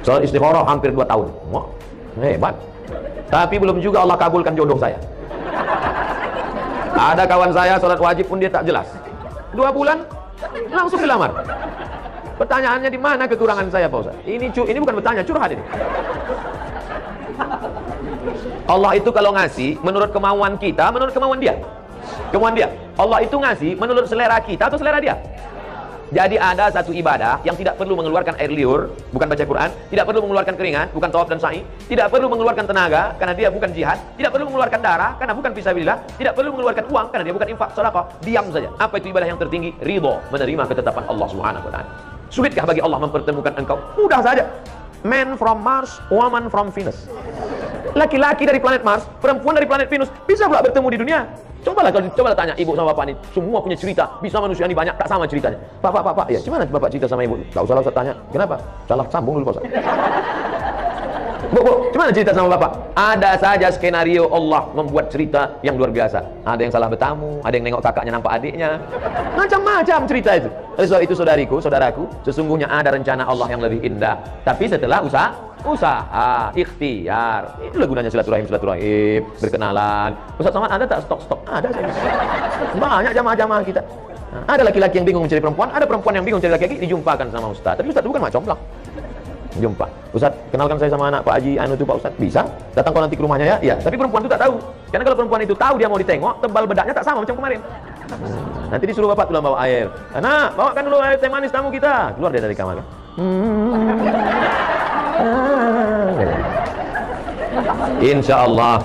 Salat istikharah hampir 2 tahun. Wah, hebat. Tapi belum juga Allah kabulkan jodoh saya. Ada kawan saya salat wajib pun dia tak jelas. 2 bulan langsung dilamar. Pertanyaannya di mana kekurangan saya, Pak Ustaz? Ini bukan bertanya, curhat ini. Allah itu kalau ngasih menurut kemauan kita, menurut kemauan dia. Kemauan dia. Allah itu ngasih menurut selera kita atau selera dia. Jadi ada satu ibadah yang tidak perlu mengeluarkan air liur, bukan baca Quran, tidak perlu mengeluarkan keringat, bukan tawaf dan sa'i, tidak perlu mengeluarkan tenaga karena dia bukan jihad, tidak perlu mengeluarkan darah karena bukan fisabilillah, tidak perlu mengeluarkan uang karena dia bukan infak sedekah. Diam saja. Apa itu ibadah yang tertinggi? Ridho, menerima ketetapan Allah Subhanahu wa taala. Sulitkah bagi Allah mempertemukan engkau? Mudah saja. Man from Mars, woman from Venus. Laki-laki dari planet Mars, perempuan dari planet Venus, bisa pula bertemu di dunia. Cobalah tanya ibu sama bapak ini, semua punya cerita, bisa manusia ini banyak, tak sama ceritanya. Pak, ya gimana bapak cerita sama ibu? Tak usah Ustaz tanya, kenapa? Salah sambung dulu Pak Ustaz. Bu, gimana cerita sama bapak? Ada saja skenario Allah membuat cerita yang luar biasa. Ada yang salah bertamu, ada yang nengok kakaknya nampak adiknya, macam-macam cerita itu. Oleh sebab itu saudaraku, sesungguhnya ada rencana Allah yang lebih indah. Tapi setelah usaha, ikhtiar. Itulah gunanya silaturahim, berkenalan. Ustaz Somad ada tak stok? Ada saja. Banyak jamaah-jamaah kita. Nah, ada laki-laki yang bingung mencari perempuan, ada perempuan yang bingung mencari laki-laki, dijumpakan sama Ustaz. Tapi Ustaz itu bukan macam comblang. Jumpa, Ustaz, kenalkan saya sama anak Pak Haji Anu itu Pak Ustaz. Bisa? Datang kau nanti ke rumahnya ya? Iya. Tapi perempuan itu tak tahu. Karena kalau perempuan itu tahu dia mau ditengok, tebal bedaknya tak sama macam kemarin. Nanti disuruh bapak tulang bawa air. Nah, bawakan dulu air teh manis tamu kita. Keluar dia dari kamar. Insya Allah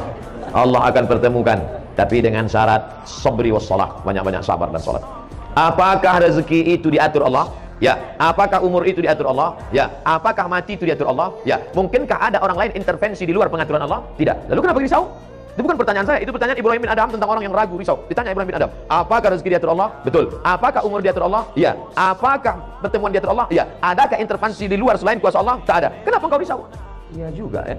Allah akan pertemukan, tapi dengan syarat sabri wassalah, banyak-banyak sabar dan salat. Apakah rezeki itu diatur Allah? Ya. Apakah umur itu diatur Allah? Ya. Apakah mati itu diatur Allah? Ya. Mungkinkah ada orang lain intervensi di luar pengaturan Allah? Tidak. Lalu kenapa risau? Itu bukan pertanyaan saya, itu pertanyaan Ibrahim bin Adam tentang orang yang ragu, risau. Ditanya Ibrahim bin Adam, apakah rezeki diatur Allah? Betul. Apakah umur diatur Allah? Ya. Apakah pertemuan diatur Allah? Ya. Adakah intervensi di luar selain kuasa Allah? Tak ada. Kenapa engkau risau? Iya juga ya.